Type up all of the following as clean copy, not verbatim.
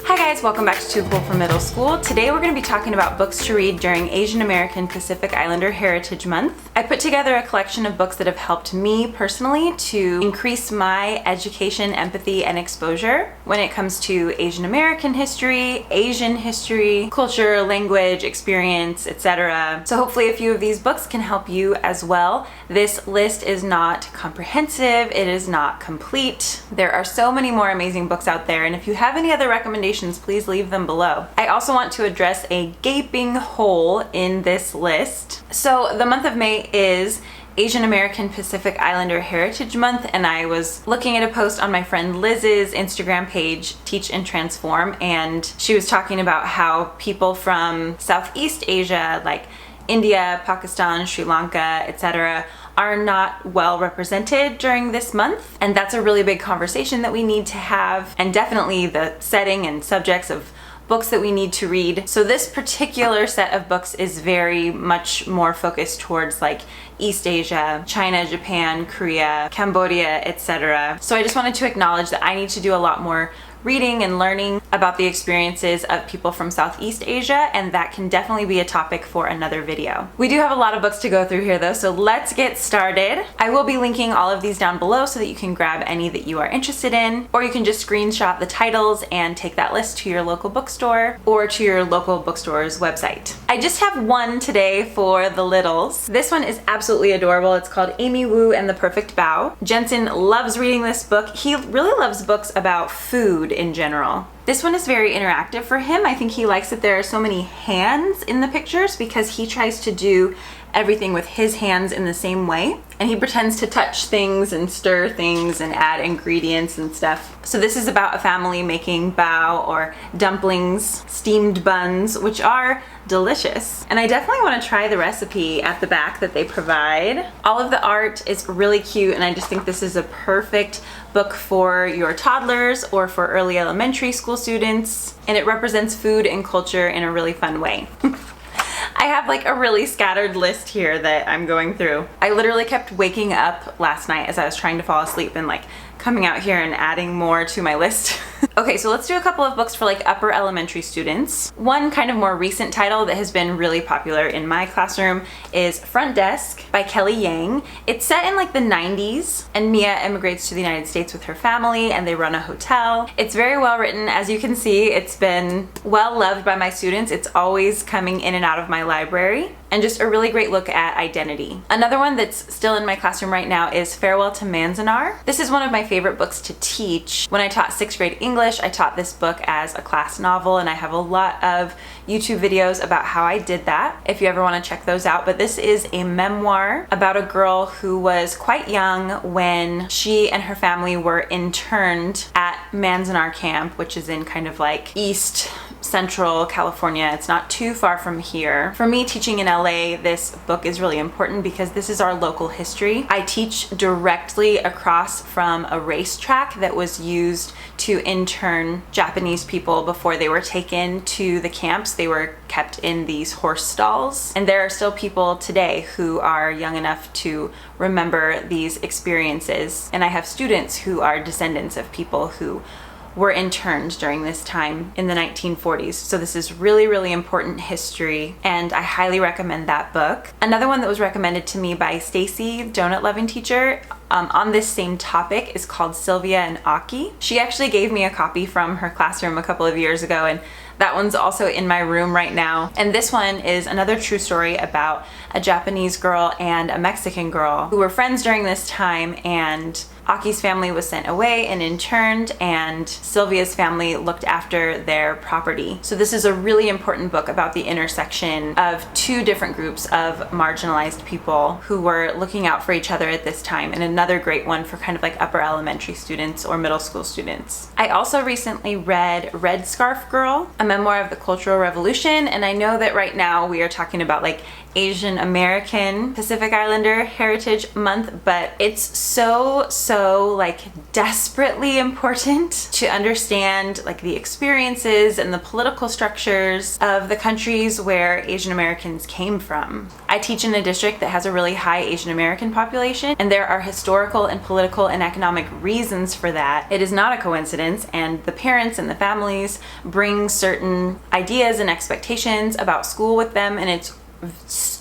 Hi guys, welcome back to Too Cool for Middle School. Today we're going to be talking about books to read during Asian American Pacific Islander Heritage Month. I put together a collection of books that have helped me personally to increase my education, empathy, and exposure when it comes to Asian American history, Asian history, culture, language, experience, etc. So hopefully a few of these books can help you as well. This list is not comprehensive, it is not complete. There are so many more amazing books out there, and if you have any other recommendations, please leave them below. I also want to address a gaping hole in this list. So the month of May is Asian American Pacific Islander Heritage Month, and I was looking at a post on my friend Liz's Instagram page, Teach and Transform, and she was talking about how people from Southeast Asia, like India, Pakistan, Sri Lanka, etc., are not well represented during this month. And that's a really big conversation that we need to have, and definitely the setting and subjects of books that we need to read. So this particular set of books is very much more focused towards like East Asia, China, Japan, Korea, Cambodia, etc. So I just wanted to acknowledge that I need to do a lot more reading and learning about the experiences of people from Southeast Asia, and that can definitely be a topic for another video. We do have a lot of books to go through here though, so let's get started. I will be linking all of these down below so that you can grab any that you are interested in, or you can just screenshot the titles and take that list to your local bookstore or to your local bookstore's website. I just have one today for the littles. This one is absolutely adorable. It's called Amy Wu and the Perfect Bao. Jensen loves reading this book. He really loves books about food in general. This one is very interactive for him. I think he likes that there are so many hands in the pictures because he tries to do everything with his hands in the same way, and he pretends to touch things and stir things and add ingredients and stuff. So this is about a family making bao, or dumplings, steamed buns, which are delicious. And I definitely want to try the recipe at the back that they provide. All of the art is really cute, and I just think this is a perfect book for your toddlers or for early elementary school students, and it represents food and culture in a really fun way. I have like a really scattered list here that I'm going through. I literally kept waking up last night as I was trying to fall asleep and like coming out here and adding more to my list. Okay, so let's do a couple of books for like upper elementary students. One kind of more recent title that has been really popular in my classroom is Front Desk by Kelly Yang. It's set in like the 90s, and Mia immigrates to the United States with her family and they run a hotel. It's very well written. As you can see, it's been well loved by my students. It's always coming in and out of my library, and just a really great look at identity. Another one that's still in my classroom right now is Farewell to Manzanar. This is one of my favorite books to teach. When I taught 6th grade English, I taught this book as a class novel, and I have a lot of YouTube videos about how I did that if you ever want to check those out. But this is a memoir about a girl who was quite young when she and her family were interned at Manzanar camp, which is in kind of like East Central California. It's not too far from here. For me, teaching in LA, this book is really important because this is our local history. I teach directly across from a racetrack that was used to intern Japanese people before they were taken to the camps. They were kept in these horse stalls, and there are still people today who are young enough to remember these experiences. And I have students who are descendants of people who were interned during this time in the 1940s. So this is really, really important history, and I highly recommend that book. Another one that was recommended to me by Stacy, donut loving teacher, on this same topic is called Sylvia and Aki. She actually gave me a copy from her classroom a couple of years ago, and that one's also in my room right now. And this one is another true story about a Japanese girl and a Mexican girl who were friends during this time, and Aki's family was sent away and interned, and Sylvia's family looked after their property. So this is a really important book about the intersection of two different groups of marginalized people who were looking out for each other at this time, and another great one for kind of like upper elementary students or middle school students. I also recently read Red Scarf Girl, a memoir of the Cultural Revolution, and I know that right now we are talking about like Asian American Pacific Islander Heritage Month, but it's so like desperately important to understand like the experiences and the political structures of the countries where Asian Americans came from. I teach in a district that has a really high Asian American population, and there are historical and political and economic reasons for that. It is not a coincidence, and the parents and the families bring certain ideas and expectations about school with them, and it's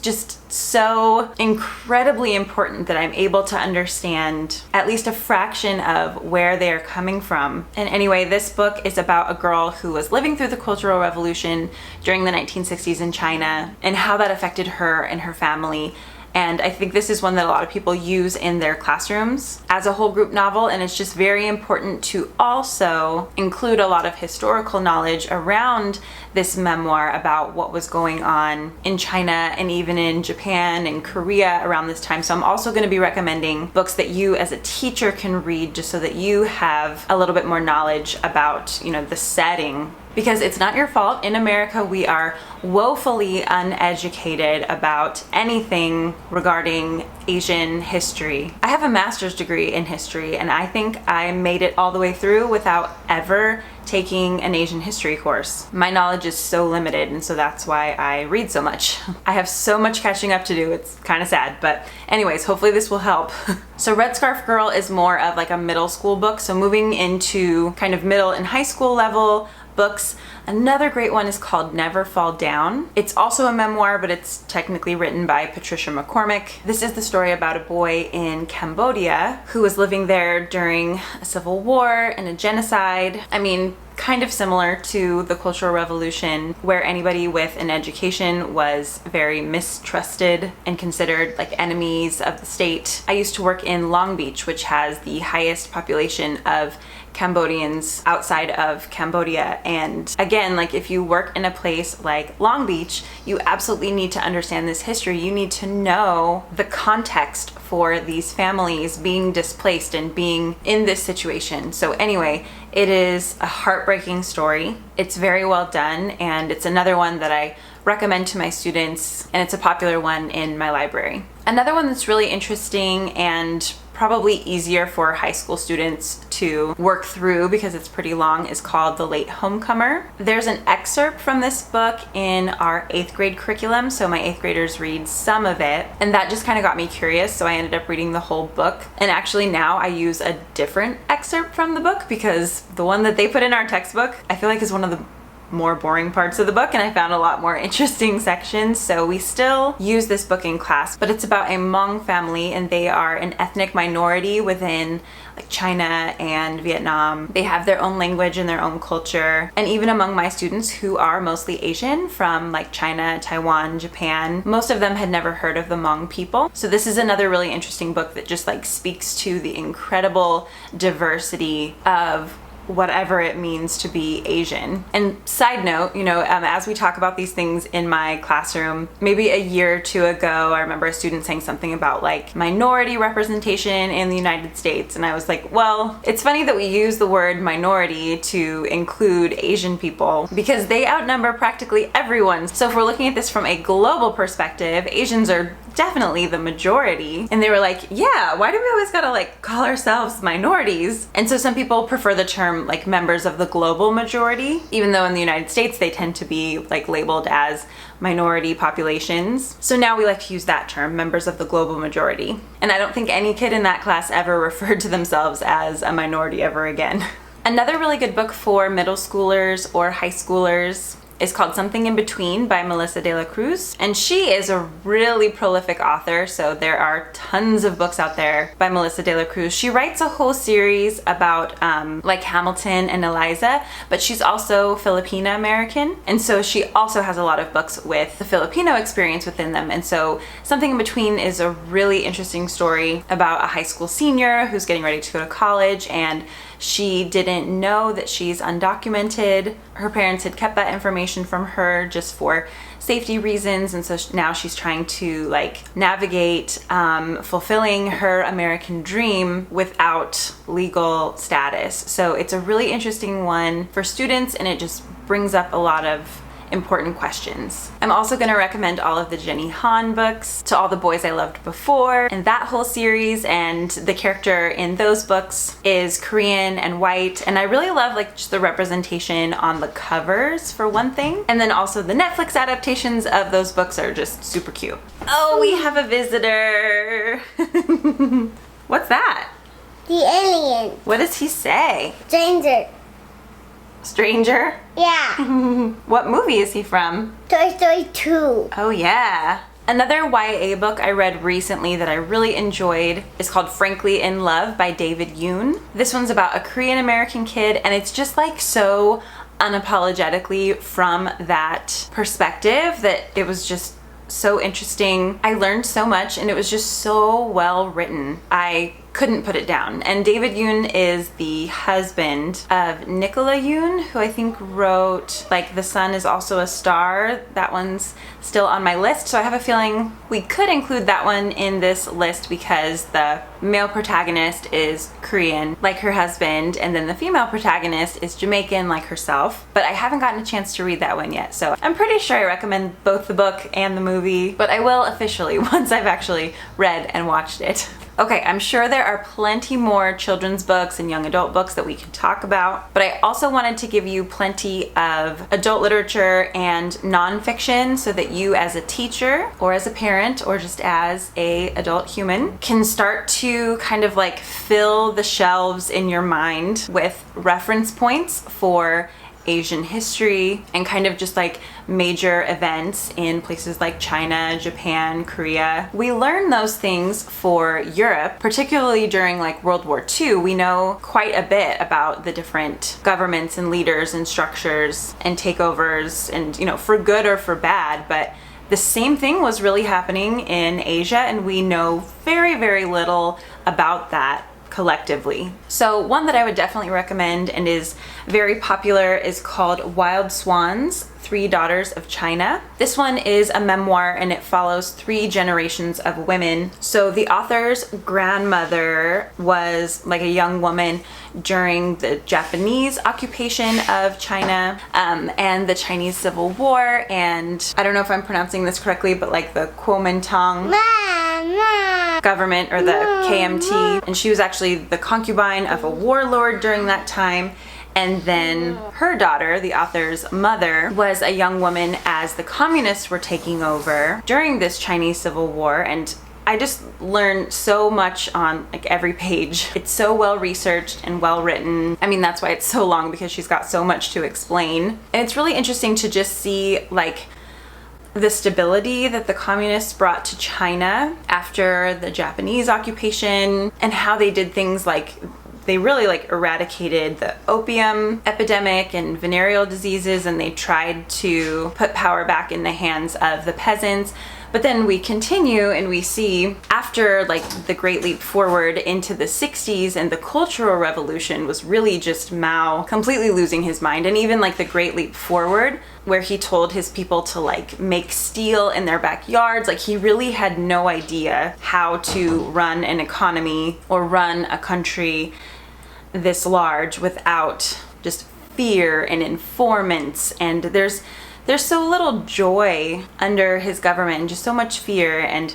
just so incredibly important that I'm able to understand at least a fraction of where they are coming from. And anyway, this book is about a girl who was living through the Cultural Revolution during the 1960s in China and how that affected her and her family. And I think this is one that a lot of people use in their classrooms as a whole group novel, and it's just very important to also include a lot of historical knowledge around this memoir about what was going on in China and even in Japan and Korea around this time. So I'm also going to be recommending books that you as a teacher can read just so that you have a little bit more knowledge about, you know, the setting. Because it's not your fault. In America, we are woefully uneducated about anything regarding Asian history. I have a master's degree in history, and I think I made it all the way through without ever taking an Asian history course. My knowledge is so limited, and so that's why I read so much. I have so much catching up to do. It's kind of sad, but anyways, hopefully this will help. So Red Scarf Girl is more of like a middle school book, so moving into kind of middle and high school level books. Another great one is called Never Fall Down. It's also a memoir, but it's technically written by Patricia McCormick. This is the story about a boy in Cambodia who was living there during a civil war and a genocide. I mean, kind of similar to the Cultural Revolution, where anybody with an education was very mistrusted and considered like enemies of the state. I used to work in Long Beach, which has the highest population of Cambodians outside of Cambodia, and again, like if you work in a place like Long Beach, you absolutely need to understand this history. You need to know the context for these families being displaced and being in this situation. So anyway, it is a heartbreaking story. It's very well done, and it's another one that I recommend to my students, and it's a popular one in my library. Another one that's really interesting and probably easier for high school students to work through because it's pretty long is called The Latehomecomer. There's an excerpt from this book in our 8th grade curriculum, so my 8th graders read some of it, and that just kind of got me curious, so I ended up reading the whole book. And actually now I use a different excerpt from the book because the one that they put in our textbook I feel like is one of the more boring parts of the book, and I found a lot more interesting sections, so we still use this book in class. But it's about a Hmong family, and they are an ethnic minority within like China and Vietnam. They have their own language and their own culture, and even among my students who are mostly Asian from like China, Taiwan, Japan, most of them had never heard of the Hmong people. So this is another really interesting book that just like speaks to the incredible diversity of whatever it means to be Asian. And side note, you know, as we talk about these things in my classroom, maybe a year or two ago, I remember a student saying something about like minority representation in the United States. And I was like, well, it's funny that we use the word minority to include Asian people because they outnumber practically everyone. So if we're looking at this from a global perspective, Asians are definitely the majority. And they were like, yeah, why do we always gotta like call ourselves minorities? And so some people prefer the term like members of the global majority, even though in the United States they tend to be like labeled as minority populations. So now we like to use that term, members of the global majority. And I don't think any kid in that class ever referred to themselves as a minority ever again. Another really good book for middle schoolers or high schoolers is called Something in Between by Melissa de la Cruz, and she is a really prolific author, so there are tons of books out there by Melissa de la Cruz. She writes a whole series about like Hamilton and Eliza, but she's also Filipina American, and so she also has a lot of books with the Filipino experience within them. And so Something in Between is a really interesting story about a high school senior who's getting ready to go to college, and she didn't know that she's undocumented. Her parents had kept that information from her just for safety reasons, and so now she's trying to like navigate fulfilling her American dream without legal status. So it's a really interesting one for students, and it just brings up a lot of important questions. I'm also going to recommend all of the Jenny Han books, To All the Boys I Loved Before, and that whole series, and the character in those books is Korean and white, and I really love like just the representation on the covers for one thing, and then also the Netflix adaptations of those books are just super cute. Oh, we have a visitor. What's that? The alien. What does he say? Stranger. Stranger? Yeah. What movie is he from? Toy Story 2. Oh yeah. Another YA book I read recently that I really enjoyed is called Frankly in Love by David Yoon. This one's about a Korean American kid, and it's just like so unapologetically from that perspective that it was just so interesting. I learned so much, and it was just so well written. I couldn't put it down. And David Yoon is the husband of Nicola Yoon, who I think wrote like The Sun Is Also a Star. That one's still on my list, so I have a feeling we could include that one in this list because the male protagonist is Korean like her husband, and then the female protagonist is Jamaican like herself. But I haven't gotten a chance to read that one yet, so I'm pretty sure I recommend both the book and the movie, but I will officially once I've actually read and watched it. Okay, I'm sure there are plenty more children's books and young adult books that we could talk about, but I also wanted to give you plenty of adult literature and nonfiction so that you as a teacher or as a parent or just as a adult human can start to kind of like fill the shelves in your mind with reference points for Asian history and kind of just like major events in places like China, Japan, Korea. We learn those things for Europe, particularly during like World War II. We know quite a bit about the different governments and leaders and structures and takeovers, and you know, for good or for bad, but the same thing was really happening in Asia, and we know very, very little about that collectively. So one that I would definitely recommend and is very popular is called Wild Swans, Three Daughters of China. This one is a memoir, and it follows 3 generations of women. So the author's grandmother was like a young woman during the Japanese occupation of China and the Chinese Civil War, and I don't know if I'm pronouncing this correctly, but like the Kuomintang government, or the KMT, and she was actually the concubine of a warlord during that time. And then her daughter, the author's mother, was a young woman as the communists were taking over during this Chinese Civil War, and I just learned so much on like every page. It's so well researched and well written. I mean, that's why it's so long, because she's got so much to explain. And it's really interesting to just see like the stability that the communists brought to China after the Japanese occupation, and how they did things like they really like eradicated the opium epidemic and venereal diseases, and they tried to put power back in the hands of the peasants. But then we continue and we see after like the Great Leap Forward into the 60s, and the Cultural Revolution was really just Mao completely losing his mind. And even like the Great Leap Forward, where he told his people to like make steel in their backyards, like he really had no idea how to run an economy or run a country this large without just fear and informants. And there's so little joy under his government, just so much fear. And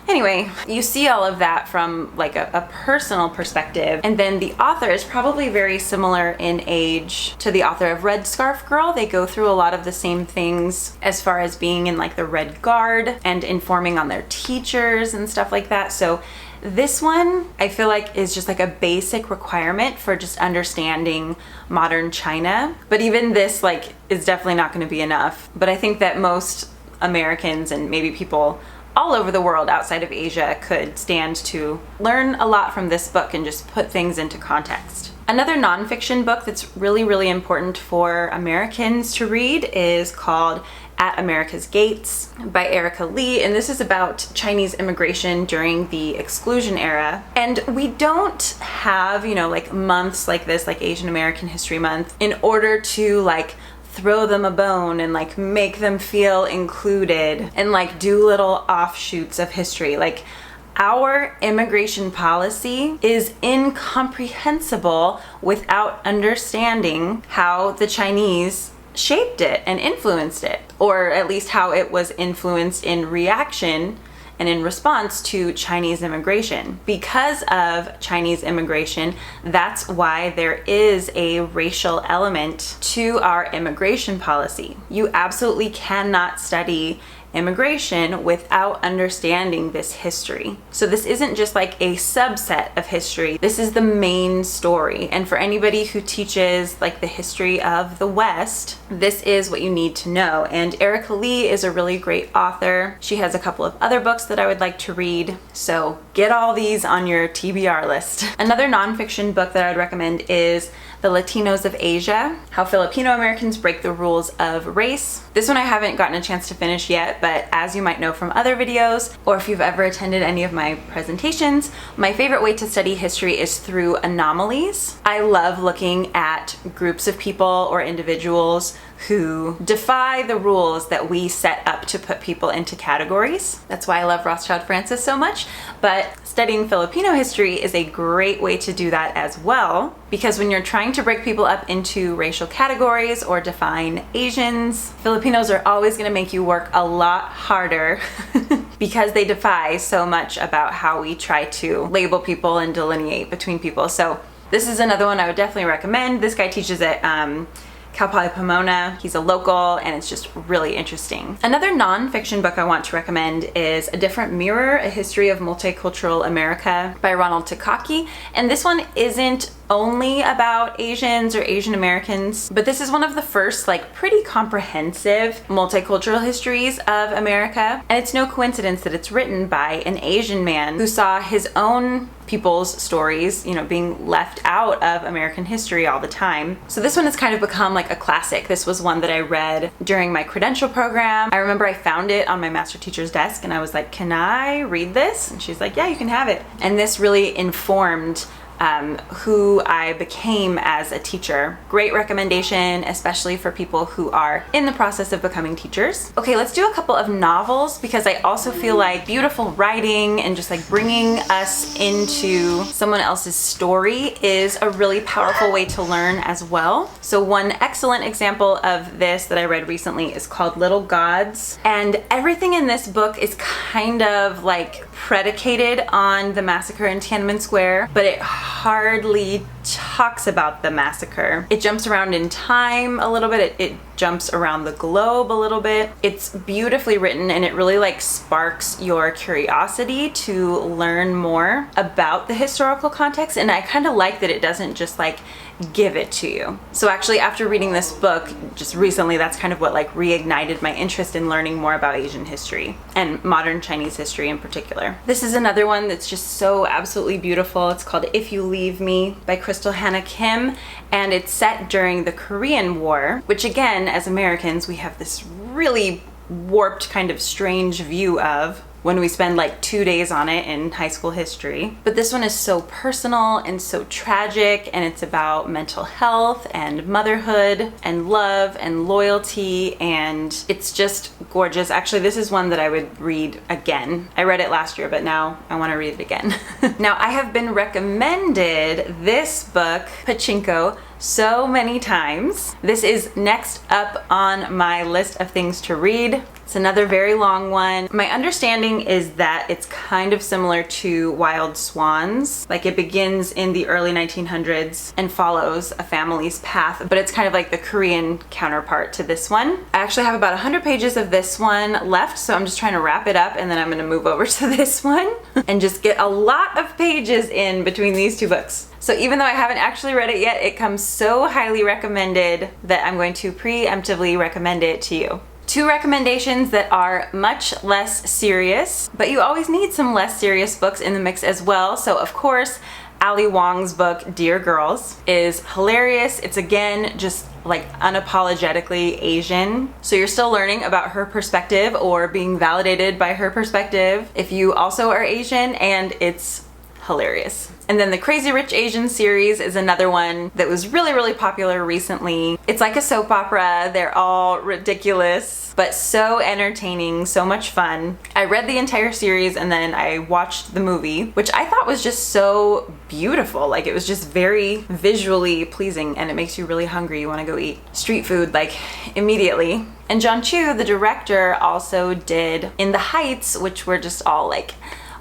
anyway, you see all of that from like a personal perspective. And then the author is probably very similar in age to the author of Red Scarf Girl. They go through a lot of the same things as far as being in like the Red Guard and informing on their teachers and stuff like that. So this one, I feel like, is just like a basic requirement for just understanding modern China. But even this like is definitely not going to be enough. But I think that most Americans and maybe people all over the world outside of Asia could stand to learn a lot from this book and just put things into context. Another nonfiction book that's really, really important for Americans to read is called At America's Gates by Erica Lee, and this is about Chinese immigration during the exclusion era. And we don't have, you know, like months like this, like Asian American History Month, in order to like throw them a bone and like make them feel included and like do little offshoots of history. Like, our immigration policy is incomprehensible without understanding how the Chinese shaped it and influenced it, or at least how it was influenced in reaction and in response to Chinese immigration. Because of Chinese immigration, that's why there is a racial element to our immigration policy. You absolutely cannot study immigration without understanding this history. So this isn't just like a subset of history. This is the main story. And for anybody who teaches like the history of the West, this is what you need to know. And Erica Lee is a really great author. She has a couple of other books that I would like to read. So get all these on your TBR list. Another nonfiction book that I would recommend is The Latinos of Asia, How Filipino Americans Break the Rules of Race. This one I haven't gotten a chance to finish yet, but as you might know from other videos, or if you've ever attended any of my presentations, my favorite way to study history is through anomalies. I love looking at groups of people or individuals who defy the rules that we set up to put people into categories. That's why I love Rothschild Francis so much, but studying Filipino history is a great way to do that as well, because when you're trying to break people up into racial categories or define Asians, Filipinos are always going to make you work a lot harder because they defy so much about how we try to label people and delineate between people. So this is another one I would definitely recommend. This guy teaches at Cal Poly Pomona. He's a local and it's just really interesting. Another nonfiction book I want to recommend is A Different Mirror, A History of Multicultural America by Ronald Takaki. And this one isn't only about Asians or Asian Americans, but this is one of the first like pretty comprehensive multicultural histories of America. And it's no coincidence that it's written by an Asian man who saw his own people's stories, you know, being left out of American history all the time. So this one has kind of become like a classic. This was one that I read during my credential program. I remember I found it on my master teacher's desk and I was like, can I read this? And she's like, yeah, you can have it. And this really informed who I became as a teacher. Great recommendation, especially for people who are in the process of becoming teachers. Okay, let's do a couple of novels because I also feel like beautiful writing and just like bringing us into someone else's story is a really powerful way to learn as well. So one excellent example of this that I read recently is called Little Gods. And everything in this book is kind of like predicated on the massacre in Tiananmen Square, but it hardly talks about the massacre. It jumps around in time a little bit. It jumps around the globe a little bit. It's beautifully written and it really like sparks your curiosity to learn more about the historical context. And I kind of like that it doesn't just like give it to you. So actually after reading this book just recently, that's kind of what like reignited my interest in learning more about Asian history and modern Chinese history in particular. This is another one that's just so absolutely beautiful. It's called If You Leave Me by Crystal Hannah Kim, and it's set during the Korean War, which again, as Americans, we have this really warped kind of strange view of when we spend like 2 days on it in high school history. But this one is so personal and so tragic, and it's about mental health and motherhood and love and loyalty, and it's just gorgeous. Actually, this is one that I would read again. I read it last year, but now I want to read it again. Now, I have been recommended this book, Pachinko, so many times. This is next up on my list of things to read. It's another very long one. My understanding is that it's kind of similar to Wild Swans. Like it begins in the early 1900s and follows a family's path, but it's kind of like the Korean counterpart to this one. I actually have about 100 pages of this one left, so I'm just trying to wrap it up and then I'm gonna move over to this one and just get a lot of pages in between these two books. So even though I haven't actually read it yet, it comes so highly recommended that I'm going to preemptively recommend it to you. Two recommendations that are much less serious, but you always need some less serious books in the mix as well. So of course, Ali Wong's book, Dear Girls, is hilarious. It's again, just like unapologetically Asian. So you're still learning about her perspective or being validated by her perspective if you also are Asian, and it's hilarious. And then the Crazy Rich Asian series is another one that was really, really popular recently. It's like a soap opera. They're all ridiculous, but so entertaining, so much fun. I read the entire series and then I watched the movie, which I thought was just so beautiful. Like, it was just very visually pleasing, and it makes you really hungry. You want to go eat street food like immediately. And John Chu, the director, also did In the Heights, which we're just all like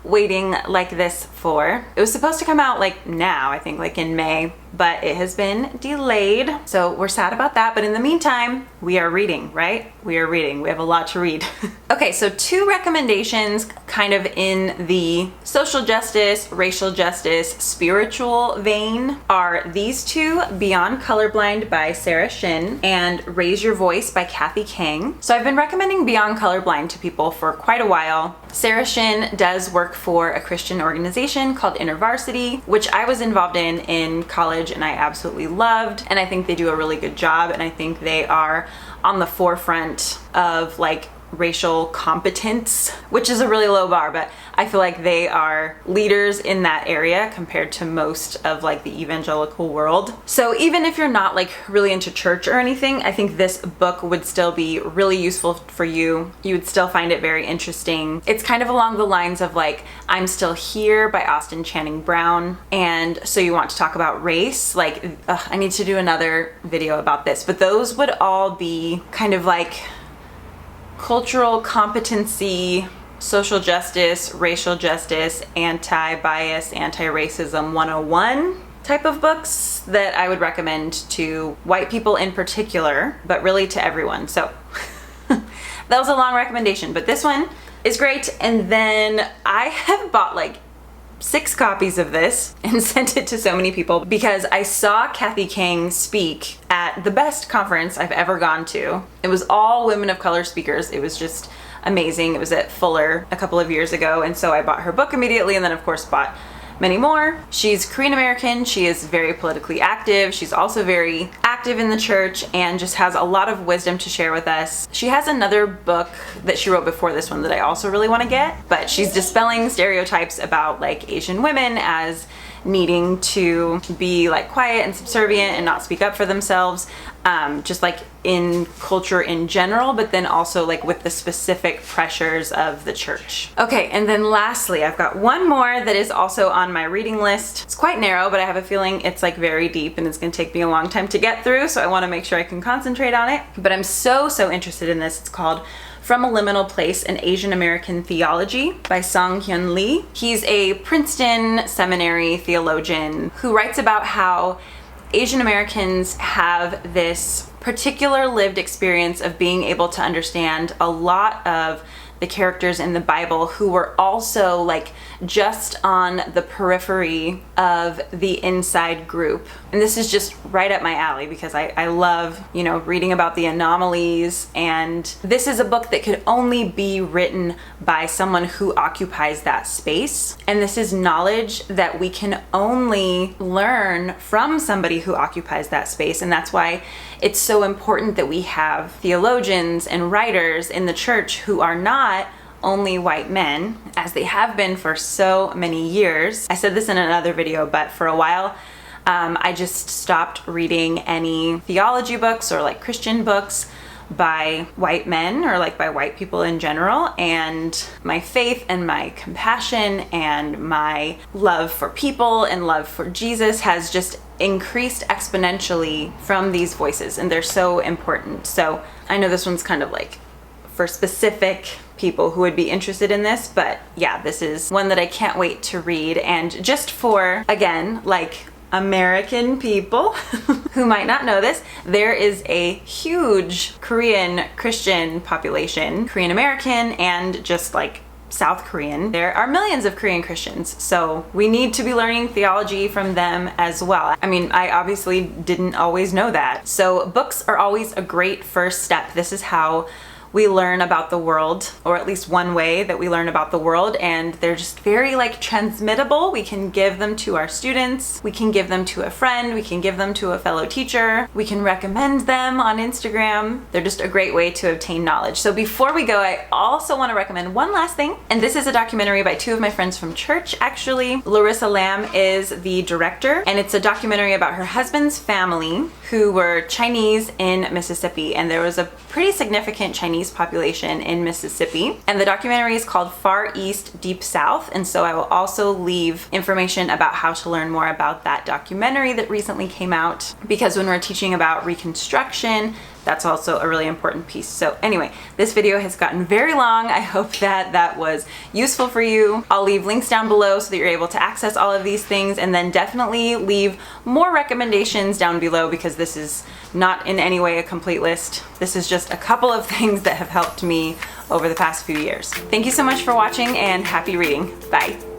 waiting like this for. It was supposed to come out like now, I think like in May, but it has been delayed. So we're sad about that. But in the meantime, we are reading, right? We are reading. We have a lot to read. Okay, so 2 recommendations kind of in the social justice, racial justice, spiritual vein are these 2, Beyond Colorblind by Sarah Shin and Raise Your Voice by Kathy Kang. So I've been recommending Beyond Colorblind to people for quite a while. Sarah Shin does work for a Christian organization called InterVarsity, which I was involved in college and I absolutely loved. And I think they do a really good job. And I think they are on the forefront of like racial competence, which is a really low bar, but I feel like they are leaders in that area compared to most of like the evangelical world. So even if you're not like really into church or anything, I think this book would still be really useful for you. You would still find it very interesting. It's kind of along the lines of like I'm Still Here by Austin Channing Brown. And so you want to talk about race, like I need to do another video about this, but those would all be kind of like cultural competency, social justice, racial justice, anti-bias, anti-racism 101 type of books that I would recommend to white people in particular, but really to everyone. So that was a long recommendation, but this one is great. And then I have bought like 6 copies of this and sent it to so many people because I saw Kathy Kang speak at the best conference I've ever gone to. It was all women of color speakers. It was just amazing. It was at Fuller a couple of years ago, and so I bought her book immediately and then of course bought many more. She's Korean American. She is very politically active. She's also very active in the church and just has a lot of wisdom to share with us. She has another book that she wrote before this one that I also really want to get, but she's dispelling stereotypes about like Asian women as needing to be like quiet and subservient and not speak up for themselves, just like in culture in general, but then also like with the specific pressures of the church. Okay, and then lastly, I've got one more that is also on my reading list. It's quite narrow, but I have a feeling it's like very deep and it's gonna take me a long time to get through, so I wanna make sure I can concentrate on it. But I'm so interested in this. It's called From a Liminal Place, an Asian American Theology by Song-Hyun Lee. He's a Princeton seminary theologian who writes about how Asian Americans have this particular lived experience of being able to understand a lot of the characters in the Bible who were also like just on the periphery of the inside group. And this is just right up my alley because I love, you know, reading about the anomalies, and this is a book that could only be written by someone who occupies that space. And this is knowledge that we can only learn from somebody who occupies that space. And that's why it's so important that we have theologians and writers in the church who are not only white men, as they have been for so many years. I said this in another video, but for a while, I just stopped reading any theology books or like Christian books by white men or like by white people in general, and my faith and my compassion and my love for people and love for Jesus has just increased exponentially from these voices, and they're so important. So I know this one's kind of like for specific people who would be interested in this, but yeah, this is one that I can't wait to read. And just for, again, like American people who might not know this, there is a huge Korean Christian population, Korean American and just like South Korean. There are millions of Korean Christians, so we need to be learning theology from them as well. I mean, I obviously didn't always know that. So books are always a great first step. This is how we learn about the world, or at least one way that we learn about the world, and they're just very like transmittable. We can give them to our students, we can give them to a friend, we can give them to a fellow teacher, we can recommend them on Instagram. They're just a great way to obtain knowledge. So before we go, I also want to recommend one last thing, and this is a documentary by two of my friends from church actually. Larissa Lamb is the director, and it's a documentary about her husband's family who were Chinese in Mississippi, and there was a pretty significant Chinese population in Mississippi, and the documentary is called Far East Deep South, and so I will also leave information about how to learn more about that documentary that recently came out, because when we're teaching about Reconstruction, that's also a really important piece. So anyway, this video has gotten very long. I hope that that was useful for you. I'll leave links down below so that you're able to access all of these things, and then definitely leave more recommendations down below, because this is not in any way a complete list. This is just a couple of things that have helped me over the past few years. Thank you so much for watching, and happy reading. Bye.